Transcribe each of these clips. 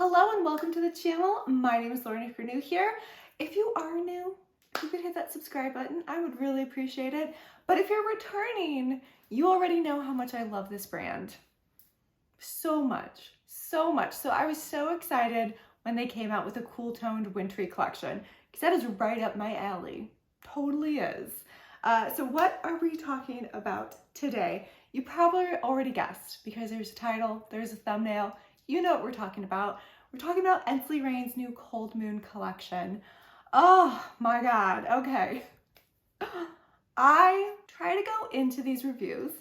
Hello and welcome to the channel. My name is Lauren if you're new here. If you are new, if you could hit that subscribe button, I would really appreciate it. But if you're returning, you already know how much I love this brand. So much, so much. So I was so excited when they came out with a cool toned wintry collection because that is right up my alley. Totally is. So what are we talking about today? You probably already guessed because there's a title, there's a thumbnail. You know what we're talking about. We're talking about Ensley new Cold Moon collection. Oh my God, okay. I try to go into these reviews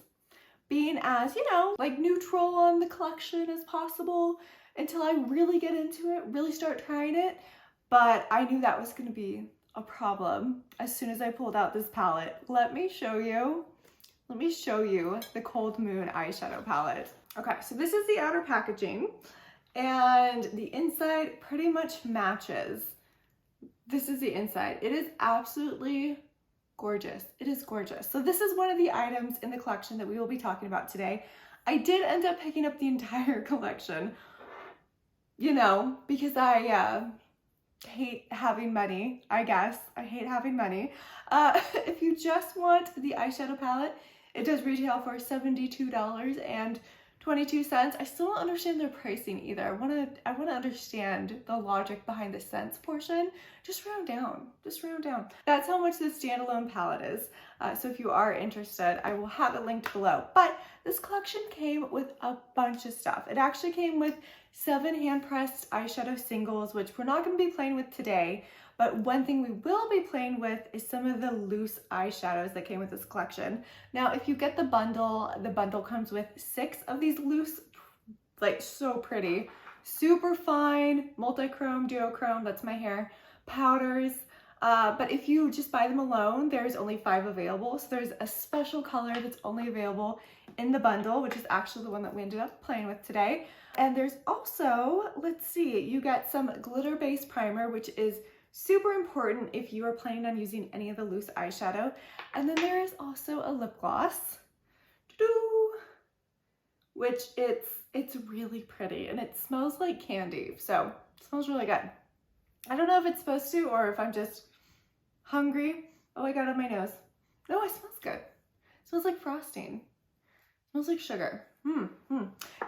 being as, like neutral on the collection as possible until I really get into it, really start trying it. But I knew that was gonna be a problem as soon as I pulled out this palette. Let me show you the Cold Moon eyeshadow palette. Okay, so this is the outer packaging and the inside pretty much matches. This is the inside. It is absolutely gorgeous. It is gorgeous. So this is one of the items in the collection that we will be talking about today. I did end up picking up the entire collection, because I hate having money, I guess. I hate having money. If you just want the eyeshadow palette, it does retail for $72.22. I still don't understand their pricing either. I want to understand the logic behind the cents portion. Just round down. That's how much the standalone palette is. So if you are interested, I will have it linked below. But this collection came with a bunch of stuff. It actually came with 7 hand-pressed eyeshadow singles, which we're not going to be playing with today. But one thing we will be playing with is some of the loose eyeshadows that came with this collection. Now, if you get the bundle comes with 6 of these loose, like so pretty, super fine, multi-chrome, duochrome, that's my hair, powders. But if you just buy them alone, there's only 5 available. So there's a special color that's only available in the bundle, which is actually the one that we ended up playing with today. And there's also, let's see, you get some glitter-based primer, which is super important if you are planning on using any of the loose eyeshadow. And then there is also a lip gloss, which it's really pretty and it smells like candy. So it smells really good. I don't know if it's supposed to or if I'm just hungry. Oh, I got it on my nose. No, it smells good. It smells like frosting. It smells like sugar.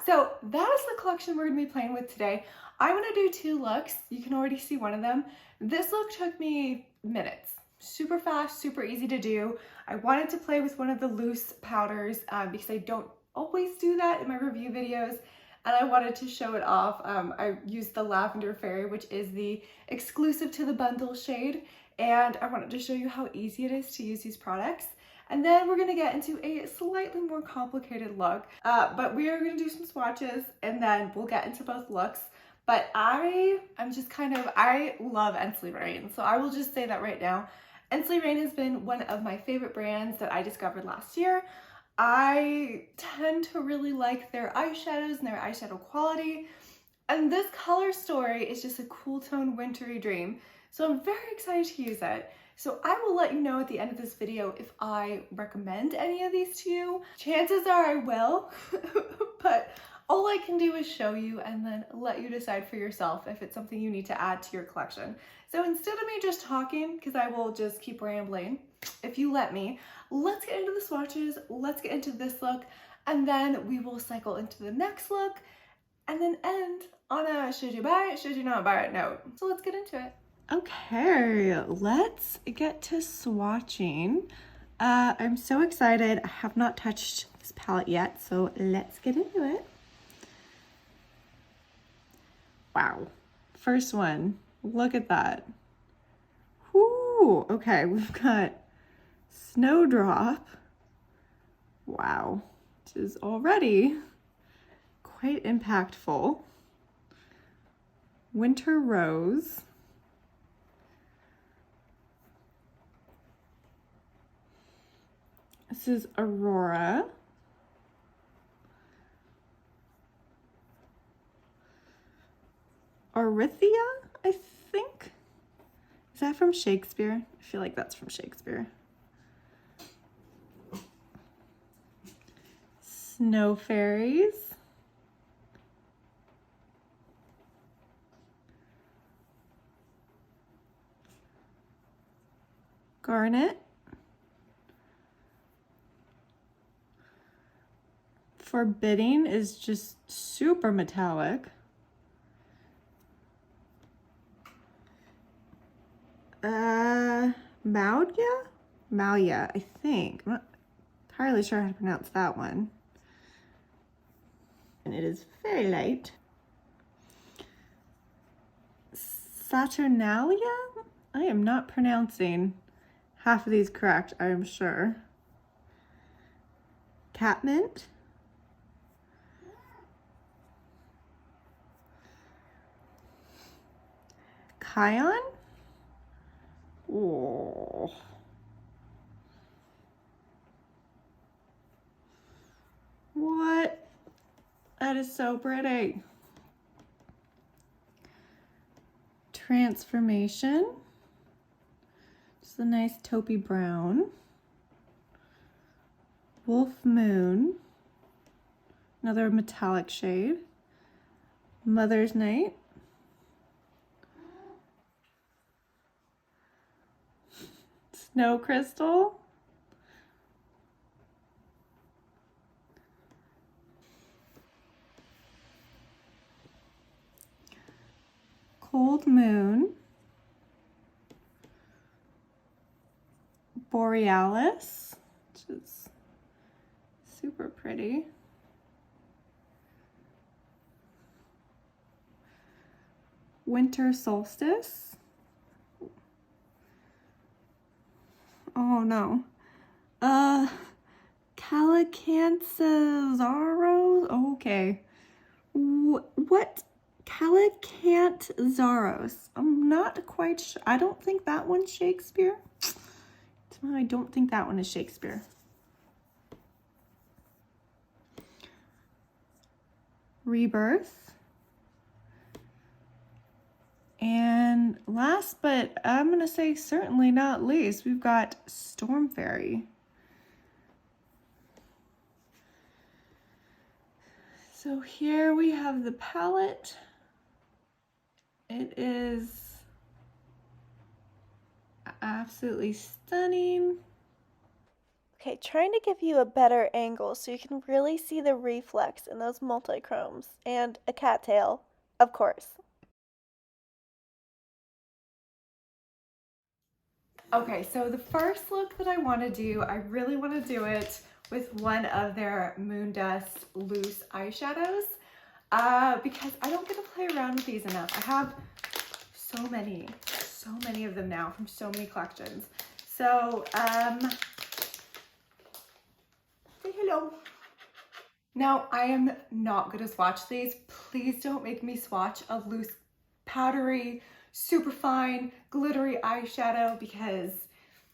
So that is the collection we're gonna be playing with today. I'm gonna do 2 looks. You can already see one of them. This look took me minutes. Super fast, super easy to do. I wanted to play with one of the loose powders because I don't always do that in my review videos. And I wanted to show it off. I used the Lavender Fairy, which is the exclusive to the bundle shade. And I wanted to show you how easy it is to use these products. And then we're gonna get into a slightly more complicated look. But we are gonna do some swatches and then we'll get into both looks. But I love Ensley, so I will just say that right now. Ensley has been one of my favorite brands that I discovered last year. I tend to really like their eyeshadows and their eyeshadow quality. And this color story is just a cool tone wintry dream. So I'm very excited to use it. So I will let you know at the end of this video if I recommend any of these to you. Chances are I will, but all I can do is show you and then let you decide for yourself if it's something you need to add to your collection. So instead of me just talking, because I will just keep rambling, if you let me, let's get into the swatches, let's get into this look, and then we will cycle into the next look, and then end on a should you buy it, should you not buy it note. So let's get into it. Okay, let's get to swatching. I'm so excited. I have not touched this palette yet, so let's get into it. Wow, first one, look at that. Whoo, okay, we've got Snowdrop. Wow, which is already quite impactful. Winter Rose. This is Aurora. Arithia, I think. Is that from Shakespeare? I feel like that's from Shakespeare. Snow Fairies. Garnet. Forbidding is just super metallic. Mauya, I think. I'm not entirely sure how to pronounce that one. And it is very light. Saturnalia? I am not pronouncing half of these correct, I am sure. Catmint. Kion? Oh. What? That is so pretty. Transformation. Just a nice taupey brown. Wolf Moon. Another metallic shade. Mother's Night. Snow Crystal. Cold Moon. Borealis, which is super pretty. Winter Solstice. Oh no. Calacanzaros. Okay. What? Calacanzaros. I'm not quite sure. I don't think that one's Shakespeare. I don't think that one is Shakespeare. Rebirth. And last, but I'm going to say certainly not least, we've got Storm Fairy. So here we have the palette. It is absolutely stunning. Okay, trying to give you a better angle so you can really see the reflex in those multi-chromes and a cattail, of course. Okay, so the first look that I want to do, I really want to do it with one of their Moon Dust loose eyeshadows because I don't get to play around with these enough. I have so many of them now from so many collections. So, say hello. Now, I am not going to swatch these. Please don't make me swatch a loose, powdery, super fine, glittery eyeshadow because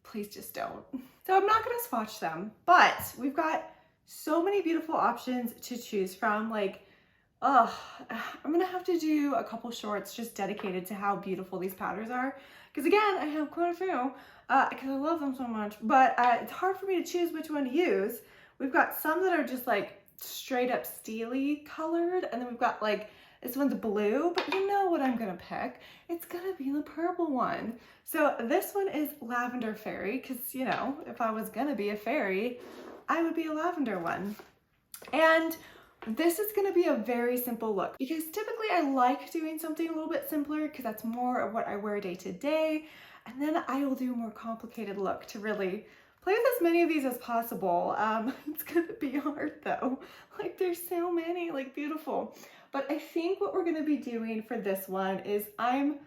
please just don't. So I'm not going to swatch them, but we've got so many beautiful options to choose from. Like, I'm going to have to do a couple shorts just dedicated to how beautiful these powders are. Because again, I have quite a few because I love them so much, but it's hard for me to choose which one to use. We've got some that are just like straight up steely colored, and then we've got like this one's blue, but you know what I'm gonna pick. It's gonna be the purple one. So this one is Lavender Fairy, because you know, if I was gonna be a fairy, I would be a lavender one. And this is gonna be a very simple look because typically I like doing something a little bit simpler because that's more of what I wear day to day. And then I will do a more complicated look to really play with as many of these as possible. It's gonna be hard though. Like there's so many, like beautiful. But I think what we're gonna be doing for this one is I'm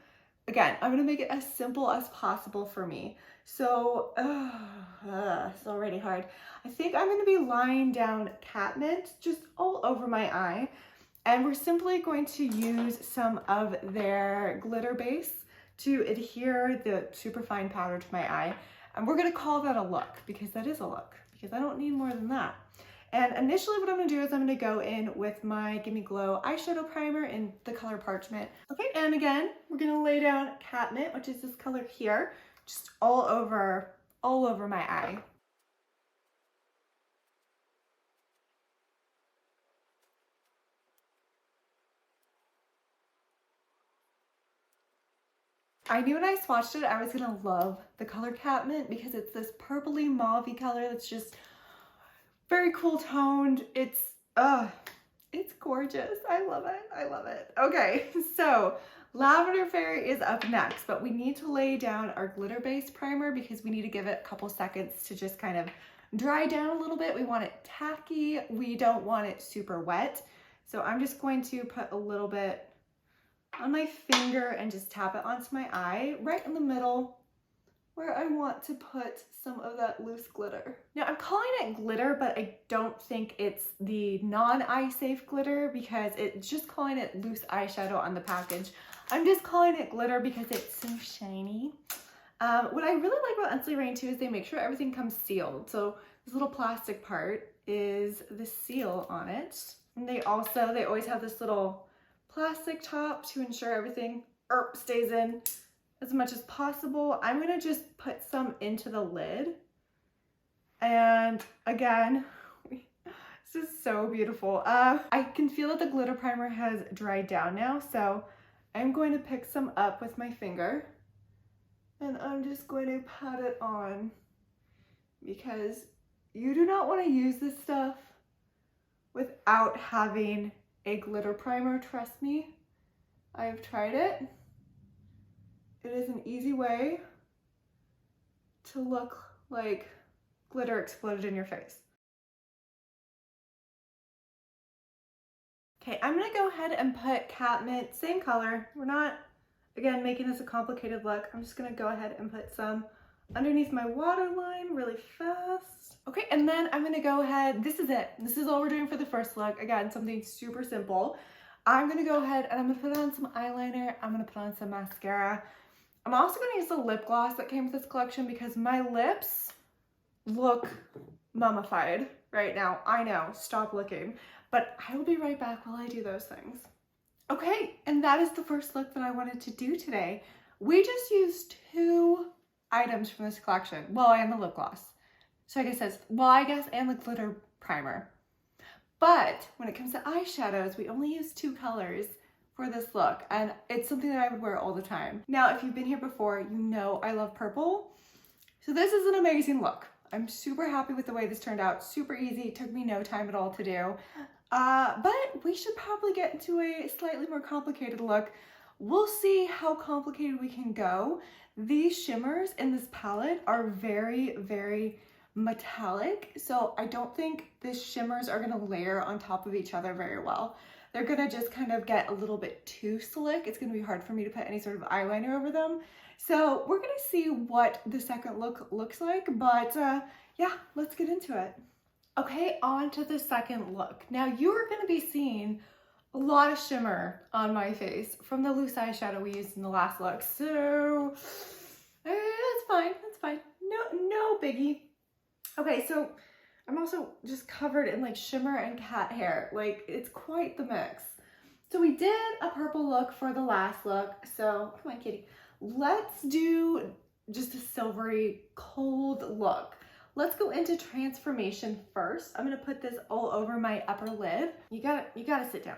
gonna make it as simple as possible for me. So, it's already hard. I think I'm gonna be laying down catmint just all over my eye. And we're simply going to use some of their glitter base to adhere the super fine powder to my eye. And we're gonna call that a look because that is a look because I don't need more than that. And initially what I'm gonna do is I'm gonna go in with my Gimme Glow eyeshadow primer in the color Parchment. Okay, and again, we're gonna lay down catmint, which is this color here, just all over my eye. I knew when I swatched it, I was gonna love the color Catmint because it's this purpley mauve-y color that's just very cool toned. It's gorgeous. I love it. I love it. Okay, so Lavender Fairy is up next, but we need to lay down our glitter-based primer because we need to give it a couple seconds to just kind of dry down a little bit. We want it tacky. We don't want it super wet. So I'm just going to put a little bit on my finger and just tap it onto my eye right in the middle where I want to put some of that loose glitter. Now I'm calling it glitter, but I don't think it's the non-eye safe glitter because it's just calling it loose eyeshadow on the package. I'm just calling it glitter because it's so shiny. What I really like about Ensley Rain too is they make sure everything comes sealed. So this little plastic part is the seal on it. And they always have this little plastic top to ensure everything stays in as much as possible. I'm gonna just put some into the lid. And again, this is so beautiful. I can feel that the glitter primer has dried down now, so I'm going to pick some up with my finger and I'm just going to pat it on because you do not want to use this stuff without having a glitter primer. Trust me, I've tried it. It is an easy way to look like glitter exploded in your face. Okay, I'm gonna go ahead and put Catmint, same color. We're not, again, making this a complicated look. I'm just gonna go ahead and put some underneath my waterline really fast. Okay, and then I'm gonna go ahead, this is it. This is all we're doing for the first look. Again, something super simple. I'm gonna go ahead and I'm gonna put on some eyeliner. I'm gonna put on some mascara. I'm also gonna use the lip gloss that came with this collection because my lips look mummified right now. I know, stop looking. But I will be right back while I do those things. Okay, and that is the first look that I wanted to do today. We just used 2 items from this collection. Well, and the lip gloss. So I guess, and the glitter primer. But when it comes to eyeshadows, we only use 2 colors for this look, and it's something that I would wear all the time. Now, if you've been here before, you know I love purple. So this is an amazing look. I'm super happy with the way this turned out. Super easy, it took me no time at all to do. But we should probably get into a slightly more complicated look. We'll see how complicated we can go. These shimmers in this palette are very, very metallic, so I don't think these shimmers are gonna layer on top of each other very well. They're gonna just kind of get a little bit too slick. It's gonna be hard for me to put any sort of eyeliner over them. So we're gonna see what the second look looks like, but yeah, let's get into it. Okay, on to the second look. Now you are gonna be seeing a lot of shimmer on my face from the loose eyeshadow we used in the last look. So that's fine, that's fine. No biggie. Okay, so I'm also just covered in like shimmer and cat hair. Like, it's quite the mix. So we did a purple look for the last look. So, come on, kitty. Let's do just a silvery, cold look. Let's go into transformation first. I'm gonna put this all over my upper lid. You gotta sit down.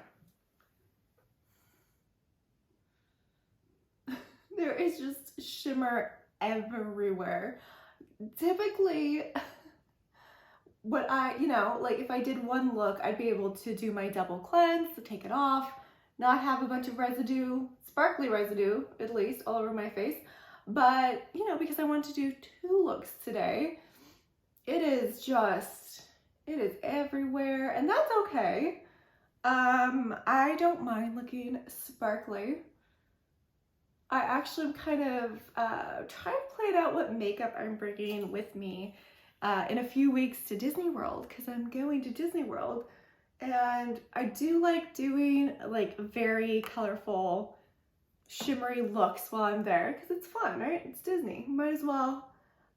There is just shimmer everywhere. Typically, like if I did one look, I'd be able to do my double cleanse, to take it off, not have a bunch of residue, sparkly residue, at least, all over my face. But, because I want to do 2 looks today, it is everywhere, and that's okay. I don't mind looking sparkly. I actually am kind of trying to plan out what makeup I'm bringing with me in a few weeks to Disney World, because I'm going to Disney World, and I do like doing like very colorful, shimmery looks while I'm there, because it's fun, right? It's Disney. You might as well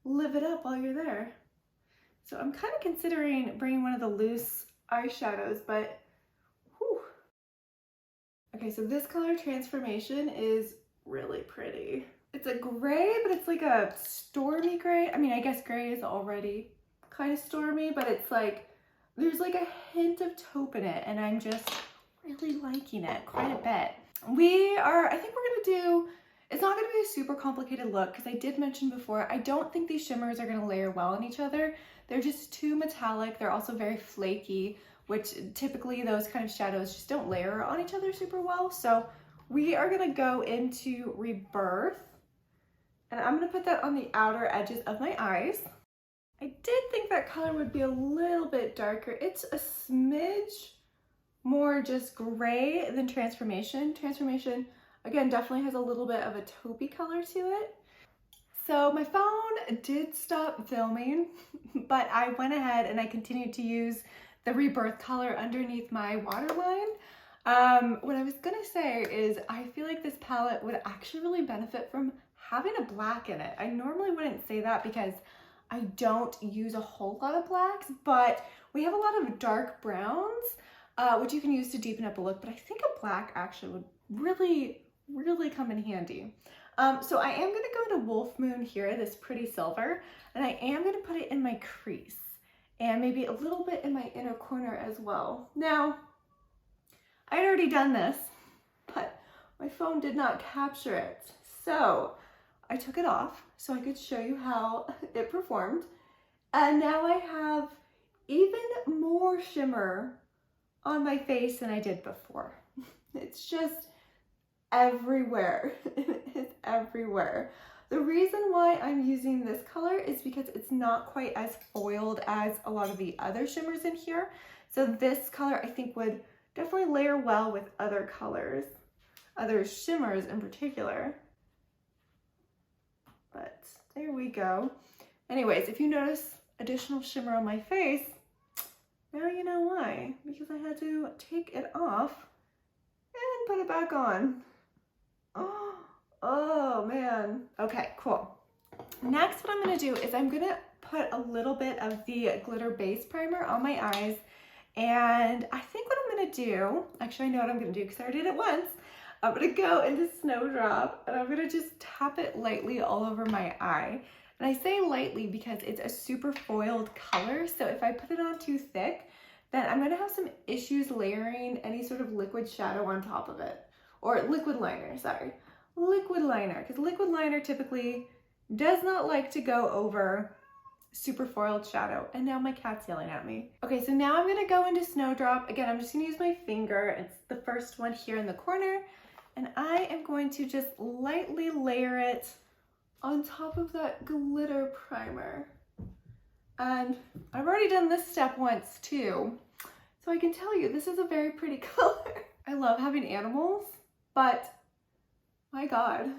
live it up while you're there. So I'm kind of considering bringing one of the loose eyeshadows, but whew. Okay, so this color transformation is really pretty. It's a gray, but it's like a stormy gray. I mean, I guess gray is already kind of stormy, but it's like, there's like a hint of taupe in it, and I'm just really liking it quite a bit. I think we're gonna do It's not going to be a super complicated look because I did mention before, I don't think these shimmers are going to layer well on each other. They're just too metallic. They're also very flaky, which typically those kind of shadows just don't layer on each other super well. So we are going to go into Rebirth, and I'm going to put that on the outer edges of my eyes. I did think that color would be a little bit darker. It's a smidge more just gray than Transformation. Transformation, again, definitely has a little bit of a taupey color to it. So my phone did stop filming, but I went ahead and I continued to use the Rebirth color underneath my waterline. What I was gonna say is I feel like this palette would actually really benefit from having a black in it. I normally wouldn't say that because I don't use a whole lot of blacks, but we have a lot of dark browns, which you can use to deepen up a look, but I think a black actually would really come in handy. So I am gonna go to Wolf Moon here, this pretty silver, and I am gonna put it in my crease and maybe a little bit in my inner corner as well. Now, I'd already done this, but my phone did not capture it. So I took it off so I could show you how it performed. And now I have even more shimmer on my face than I did before. It's just everywhere. It's everywhere. The reason why I'm using this color is because it's not quite as foiled as a lot of the other shimmers in here. So this color I think would definitely layer well with other colors, other shimmers in particular. But there we go. Anyways, if you notice additional shimmer on my face, now you know why. Because I had to take it off and put it back on. Oh man. Okay, cool. Next, what I'm gonna do is I'm gonna put a little bit of the glitter base primer on my eyes. And I think what I'm gonna do, actually I know what I'm gonna do because I already did it once. I'm gonna go into Snowdrop and I'm gonna just tap it lightly all over my eye. And I say lightly because it's a super foiled color. So if I put it on too thick, then I'm gonna have some issues layering any sort of liquid shadow on top of it. Or liquid liner, sorry. Liquid liner, because liquid liner typically does not like to go over super foiled shadow. And now my cat's yelling at me. Okay, so now I'm gonna go into Snowdrop. Again, I'm just gonna use my finger. It's the first one here in the corner. And I am going to just lightly layer it on top of that glitter primer. And I've already done this step once too. So I can tell you, this is a very pretty color. I love having animals, but my God,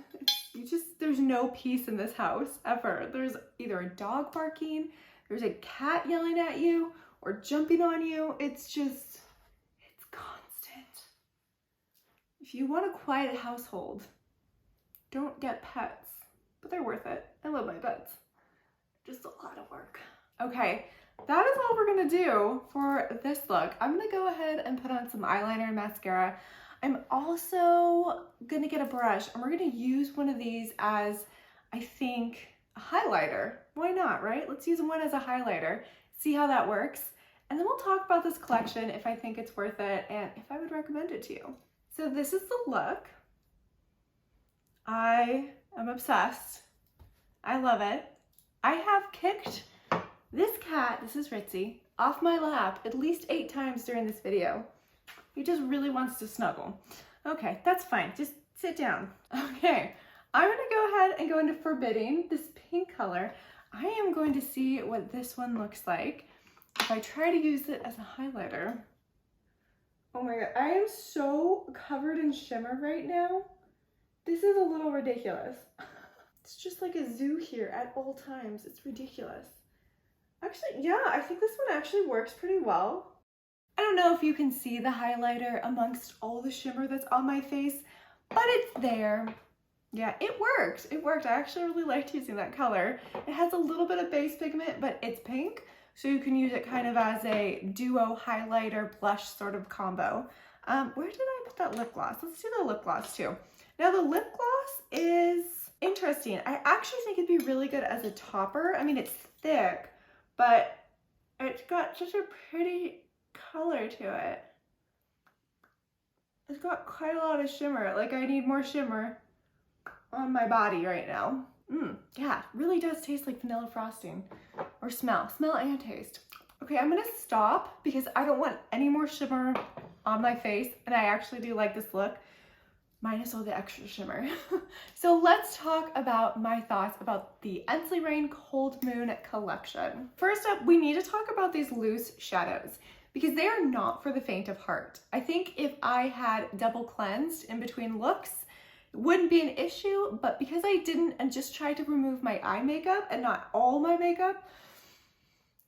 there's no peace in this house ever. There's either a dog barking, there's a cat yelling at you, or jumping on you. It's constant. If you want a quiet household, don't get pets, but they're worth it. I love my pets. Just a lot of work. Okay, that is all we're gonna do for this look. I'm gonna go ahead and put on some eyeliner and mascara. I'm also gonna get a brush and we're gonna use one of these as, I think, a highlighter. Why not, right? Let's use one as a highlighter, see how that works. And then we'll talk about this collection if I think it's worth it and if I would recommend it to you. So this is the look. I am obsessed. I love it. I have kicked this cat, this is Ritzy, off my lap at least 8 times during this video. He just really wants to snuggle. Okay, that's fine. Just sit down. Okay, I'm gonna go ahead and go into Forbidding, this pink color. I am going to see what this one looks like if I try to use it as a highlighter. Oh my God, I am so covered in shimmer right now. This is a little ridiculous. It's just like a zoo here at all times. It's ridiculous. Actually, yeah, I think this one actually works pretty well. I don't know if you can see the highlighter amongst all the shimmer that's on my face, but it's there. Yeah, it worked. It worked. I actually really liked using that color. It has a little bit of base pigment, but it's pink, so you can use it kind of as a duo highlighter blush sort of combo. Where did I put that lip gloss? Let's do the lip gloss too. Now the lip gloss is interesting. I actually think it'd be really good as a topper. I mean, it's thick, but it's got such a pretty color to it. It's got quite a lot of shimmer. Like, I need more shimmer on my body right now. Yeah, really does taste like vanilla frosting. Or smell and taste. Okay, I'm gonna stop because I don't want any more shimmer on my face, and I actually do like this look, minus all the extra shimmer. So let's talk about my thoughts about the Ensley ReignCold Moon collection. First up, we need to talk about these loose shadows because they are not for the faint of heart. I think if I had double cleansed in between looks, it wouldn't be an issue, but because I didn't and just tried to remove my eye makeup and not all my makeup,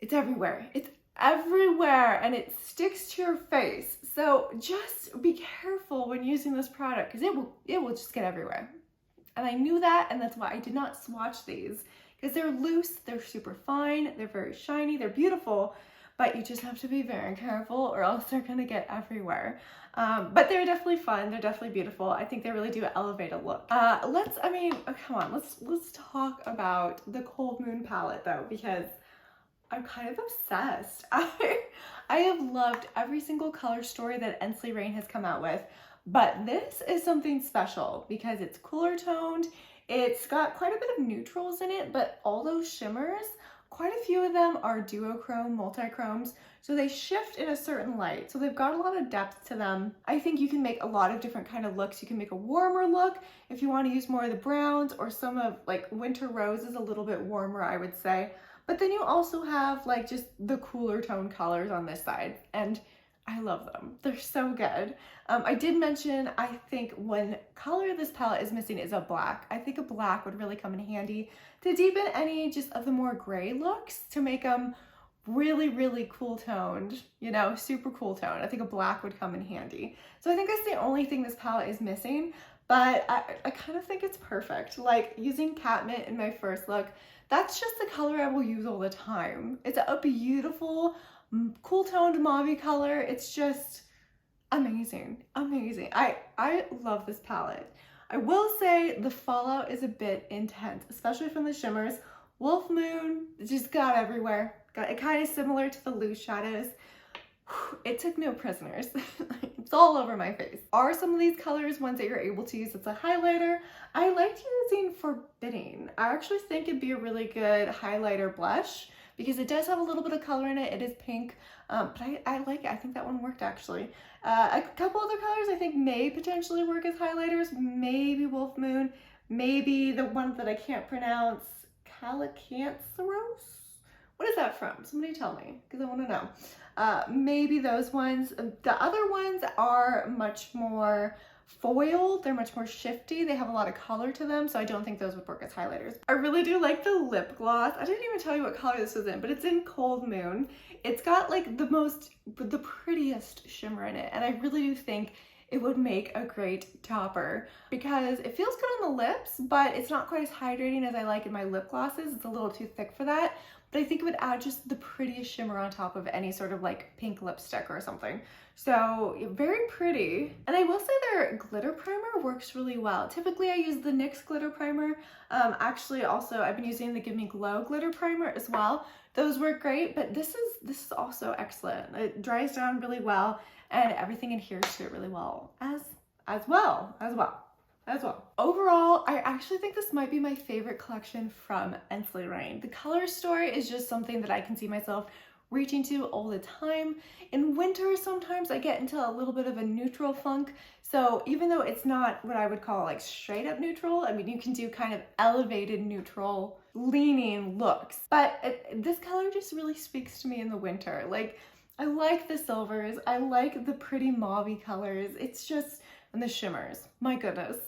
it's everywhere. It's everywhere and it sticks to your face. So just be careful when using this product because it will just get everywhere. And I knew that, and that's why I did not swatch these because they're loose, they're super fine, they're very shiny, they're beautiful, but you just have to be very careful or else they're gonna get everywhere. But they're definitely fun, they're definitely beautiful. I think they really do elevate a look. Come on, let's talk about the Cold Moon palette though, because I'm kind of obsessed. I have loved every single color story that Ensley Reign has come out with, but this is something special because it's cooler toned. It's got quite a bit of neutrals in it, but all those shimmers, quite a few of them are duochrome, multi-chromes, so they shift in a certain light. So they've got a lot of depth to them. I think you can make a lot of different kind of looks. You can make a warmer look if you want to use more of the browns, or some of like Winter Rose is a little bit warmer, I would say. But then you also have like just the cooler tone colors on this side, and I love them. They're so good. I did mention, I think one color this palette is missing is a black. I think a black would really come in handy to deepen any just of the more gray looks, to make them really, really cool toned, you know, super cool toned. I think a black would come in handy. So I think that's the only thing this palette is missing, but I kind of think it's perfect. Like using Catmint in my first look, that's just the color I will use all the time. It's a beautiful, cool toned mauve color. It's just amazing, amazing. I love this palette. I will say the fallout is a bit intense, especially from the shimmers. Wolf Moon just got everywhere. Got it kind of similar to the loose shadows. It took no prisoners. It's all over my face. Are some of these colors ones that you're able to use as a highlighter? I liked using Forbidding. I actually think it'd be a really good highlighter blush because it does have a little bit of color in it. It is pink, but I like it. I think that one worked actually. A couple other colors I think may potentially work as highlighters. Maybe Wolf Moon, maybe the one that I can't pronounce, Calicantheros? What is that from? Somebody tell me, because I want to know. Maybe those ones. The other ones are much more foiled. They're much more shifty. They have a lot of color to them, so I don't think those would work as highlighters. I really do like the lip gloss. I didn't even tell you what color this was in, but it's in Cold Moon. It's got like the prettiest shimmer in it, and I really do think it would make a great topper because it feels good on the lips, but it's not quite as hydrating as I like in my lip glosses. It's a little too thick for that. But I think it would add just the prettiest shimmer on top of any sort of like pink lipstick or something. So very pretty. And I will say their glitter primer works really well. Typically I use the NYX glitter primer. Actually also I've been using the Give Me Glow glitter primer as well. Those work great, but this is also excellent. It dries down really well and everything adheres to it really well as well. Overall, I actually think this might be my favorite collection from Ensley Reign. The color story is just something that I can see myself reaching to all the time. In winter, sometimes I get into a little bit of a neutral funk. So even though it's not what I would call like straight up neutral, I mean, you can do kind of elevated neutral leaning looks. But this color just really speaks to me in the winter. Like, I like the silvers. I like the pretty mauve colors. It's just, and the shimmers. My goodness.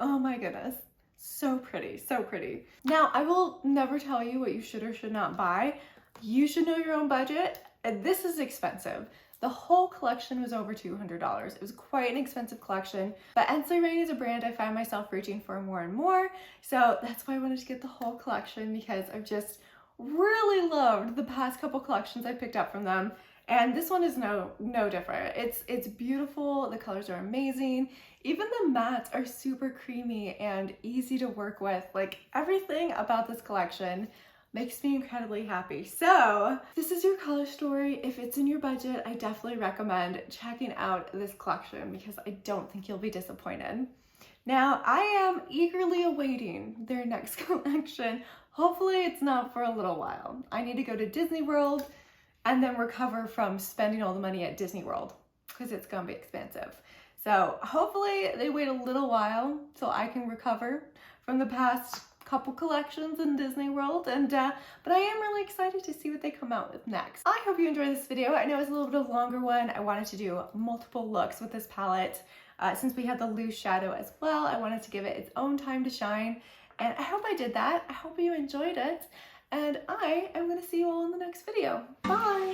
Oh my goodness. So pretty, so pretty. Now, I will never tell you what you should or should not buy. You should know your own budget. And this is expensive. The whole collection was over $200. It was quite an expensive collection, but Ensley Reign is a brand I find myself reaching for more and more. So that's why I wanted to get the whole collection, because I've just really loved the past couple collections I picked up from them. And this one is no different. It's beautiful. The colors are amazing. Even the mattes are super creamy and easy to work with. Like, everything about this collection makes me incredibly happy. So this is your color story. If it's in your budget, I definitely recommend checking out this collection because I don't think you'll be disappointed. Now, I am eagerly awaiting their next collection. Hopefully it's not for a little while. I need to go to Disney World and then recover from spending all the money at Disney World because it's gonna be expensive. So hopefully they wait a little while so I can recover from the past couple collections in Disney World, and but I am really excited to see what they come out with next. I hope you enjoyed this video. I know it was a little bit of a longer one. I wanted to do multiple looks with this palette. Since we had the loose shadow as well, I wanted to give it its own time to shine, and I hope I did that. I hope you enjoyed it, and I am going to see you all in the next video. Bye!